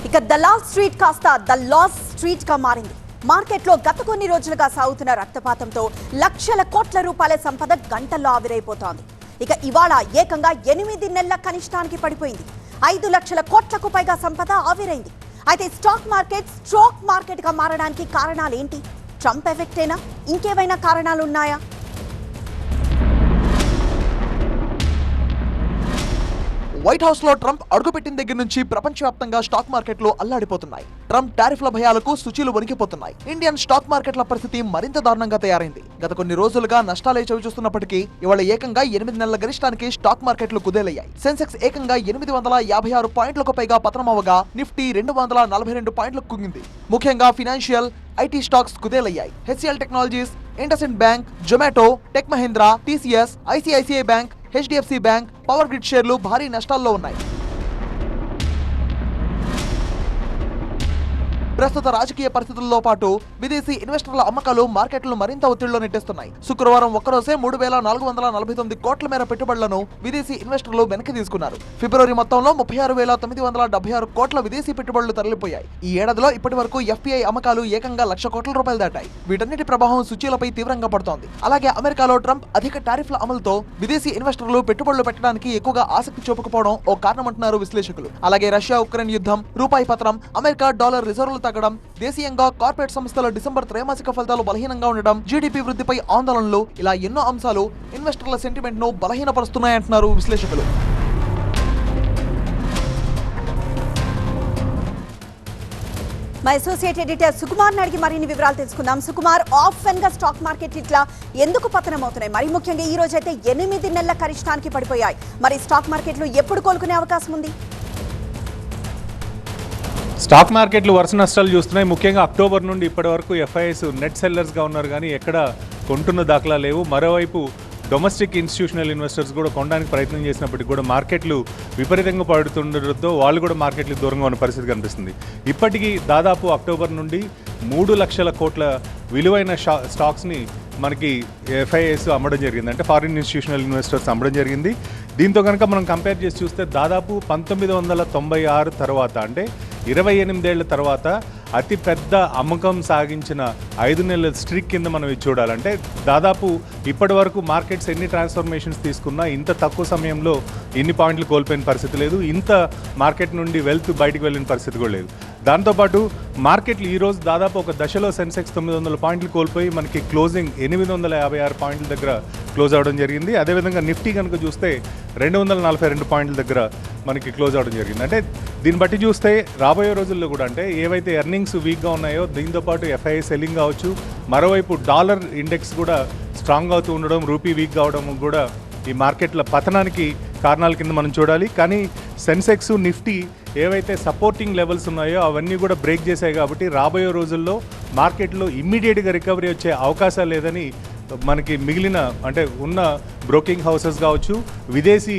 ఇక దలాల్ స్ట్రీట్ కాస్త the loss street గా మారింది. మార్కెట్లో గత కొన్ని రోజులుగా సాగుతున్న రక్తపాతంతో లక్షల కోట్ల రూపాయల సంపద గంటల్లో ఆవిరైపోతోంది. ఇక ఇవాళ ఏకంగా 8 నెలల కనిష్టానికి పడిపోయింది. 5 లక్షల కోట్లకు పైగా సంపద ఆవిరైంది. అయితే స్టాక్ మార్కెట్ గా మారడానికి కారణాలు ఏంటి? ట్రంప్ ఎఫెక్టేనా? ఇంకేమైనా కారణాలు ఉన్నాయా? వైట్ హౌస్ లో ట్రంప్ అడుగుపెట్టిన దగ్గర నుంచి ప్రపంచవ్యాప్తంగా స్టాక్ మార్కెట్లు అల్లాడిపోతున్నాయి. ట్రంప్ టారిఫ్ల భయాలకు సూచీలు వణికిపోతున్నాయి. ఇండియన్ స్టాక్ మార్కెట్ల పరిస్థితి మరింత దారుణంగా తయారైంది. గత కొన్ని రోజులుగా నష్టాలే చవిచూస్తున్నప్పటికీ ఇవాళ ఏకంగా 8 నెలల గరిష్టానికి స్టాక్ మార్కెట్లు కుదేలయ్యాయి. సెన్సెక్స్ ఏకంగా 856 పాయింట్లకు పైగా పతనమవగా నిఫ్టీ 242 పాయింట్లకు కుంగింది. ముఖ్యంగా ఫినాన్షియల్, ఐటీ స్టాక్స్ కుదేలయ్యాయి. HCL technologies, IndusInd bank, Zomato, tech Mahindra, TCS, ICICI bank, HDFC bank, power grid షేర్లు భారీ నష్టాల్లో ఉన్నాయి. ప్రస్తుత రాజకీయ పరిస్థితుల్లో పాటు విదేశీ ఇన్వెస్టర్ల అమ్మకాలు మార్కెట్లను మరింత ఒత్తిడిలో నెట్టేస్తున్నాయి. శుక్రవారం ఒక్కరోజే 3449 కోట్ల మేర పెట్టుబడులను విదేశీ ఇన్వెస్టర్లు వెనక్కి తీసుకున్నారు. ఫిబ్రవరి మొత్తంలో 36,976 కోట్ల విదేశీ పెట్టుబడులు తరలిపోయాయి. ఈ ఏడాదిలో ఇప్పటి వరకు ఎఫ్పిఐ అమ్మకాలు ఏకంగా 1,00,000 కోట్ల రూపాయలు దాటాయి. వీటన్నిటి ప్రభావం సూచీలపై తీవ్రంగా పడుతోంది. అలాగే అమెరికాలో ట్రంప్ అధిక టారిఫ్ల అమలుతో విదేశీ ఇన్వెస్టర్లు పెట్టుబడులు పెట్టడానికి ఎక్కువగా ఆసక్తి చూపకపోవడం ఓ కారణమంటున్నారు విశ్లేషకులు. అలాగే రష్యా ఉక్రెయిన్ యుద్ధం, రూపాయి పత్రం, అమెరికా డాలర్ రిజర్వులు తగ్గడం, దేశీయంగా కార్పొరేట్ సంస్థల డిసెంబర్ త్రైమాసిక ఫలితాలు బలహీనంగా ఉండడం, జీడీపీ వృద్ధిపై ఆందోళనలు, ఇలా ఎన్నో అంశాలు ఇన్వెస్టర్ల సెంటిమెంట్ ను బలహీనపరుస్తున్నాయంటున్నారు విశ్లేషకులు. మా అసోసియేట్ ఎడిటర్ సుకుమార్ అడిగి మరిన్ని వివరాలు తెలుసుకుందాం. సుకుమార్, ఆఫెన్ గా స్టాక్ మార్కెట్ ఇట్లా ఎందుకు పతనం అవుతున్నాయి? మరి ముఖ్యంగా ఈ రోజు అయితే 8 నెలల కనిష్టానికి పడిపోయాయి. మరి స్టాక్ మార్కెట్లు ఎప్పుడు కోలుకునే అవకాశం ఉంది? స్టాక్ మార్కెట్లు వరుస నష్టాలు చూస్తున్నాయి. ముఖ్యంగా అక్టోబర్ నుండి ఇప్పటి వరకు ఎఫ్ఐఎస్ నెట్ సెల్లర్స్గా ఉన్నారు, కానీ ఎక్కడ కొంటున్న దాఖలా లేవు. మరోవైపు డొమెస్టిక్ ఇన్స్టిట్యూషనల్ ఇన్వెస్టర్స్ కూడా కొనడానికి ప్రయత్నం చేసినప్పటికీ కూడా మార్కెట్లు విపరీతంగా పడుతుండడంతో వాళ్ళు కూడా మార్కెట్లకు దూరంగా ఉన్న పరిస్థితి కనిపిస్తుంది. ఇప్పటికీ దాదాపు అక్టోబర్ నుండి 3 లక్షల కోట్ల విలువైన స్టాక్స్ని మనకి ఎఫ్ఐఎస్ అమ్మడం జరిగింది, అంటే ఫారిన్ ఇన్స్టిట్యూషనల్ ఇన్వెస్టర్స్ అమ్మడం జరిగింది. దీంతో కనుక మనం కంపేర్ చేసి చూస్తే దాదాపు 1996 తర్వాత, అంటే 28 ఏళ్ల తర్వాత అతి పెద్ద అమ్మకం సాగించిన 5 నెలల స్ట్రీక్ కింద మనం ఇది చూడాలంటే దాదాపు ఇప్పటి వరకు మార్కెట్స్ ఎన్ని ట్రాన్స్ఫర్మేషన్స్ తీసుకున్నా ఇంత తక్కువ సమయంలో ఇన్ని పాయింట్లు కోల్పోయిన పరిస్థితి లేదు. ఇంత మార్కెట్ నుండి వెల్త్ బయటకు వెళ్ళిన పరిస్థితి కూడా లేదు. దాంతోపాటు మార్కెట్లు ఈరోజు దాదాపు ఒక దశలో సెన్సెక్స్ 900 పాయింట్లు కోల్పోయి మనకి క్లోజింగ్ 856 పాయింట్ల దగ్గర క్లోజ్ అవడం జరిగింది. అదేవిధంగా నిఫ్టీ కనుక చూస్తే 242 పాయింట్ల దగ్గర మనకి క్లోజ్ అవడం జరిగింది. అంటే దీన్ని బట్టి చూస్తే రాబోయే రోజుల్లో కూడా, అంటే ఏవైతే ఎర్నింగ్స్ వీక్గా ఉన్నాయో దీంతోపాటు ఎఫ్ఐఐ సెల్లింగ్ కావచ్చు, మరోవైపు డాలర్ ఇండెక్స్ కూడా స్ట్రాంగ్ అవుతూ ఉండడం, రూపీ వీక్ కావడం కూడా ఈ మార్కెట్ల పతనానికి కారణాల కింద మనం చూడాలి. కానీ సెన్సెక్స్, నిఫ్టీ ఏవైతే సపోర్టింగ్ లెవెల్స్ ఉన్నాయో అవన్నీ కూడా బ్రేక్ చేశాయి కాబట్టి రాబోయే రోజుల్లో మార్కెట్లో ఇమ్మీడియట్గా రికవరీ వచ్చే అవకాశాలు లేదని మనకి మిగిలిన, అంటే ఉన్న బ్రోకింగ్ హౌసెస్ కావచ్చు, విదేశీ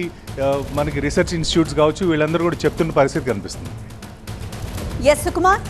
మనకి రీసెర్చ్ ఇన్స్టిట్యూట్స్ కావచ్చు, వీళ్ళందరూ కూడా చెప్తున్న పరిస్థితి కనిపిస్తుంది. ఎస్ సుకుమార్.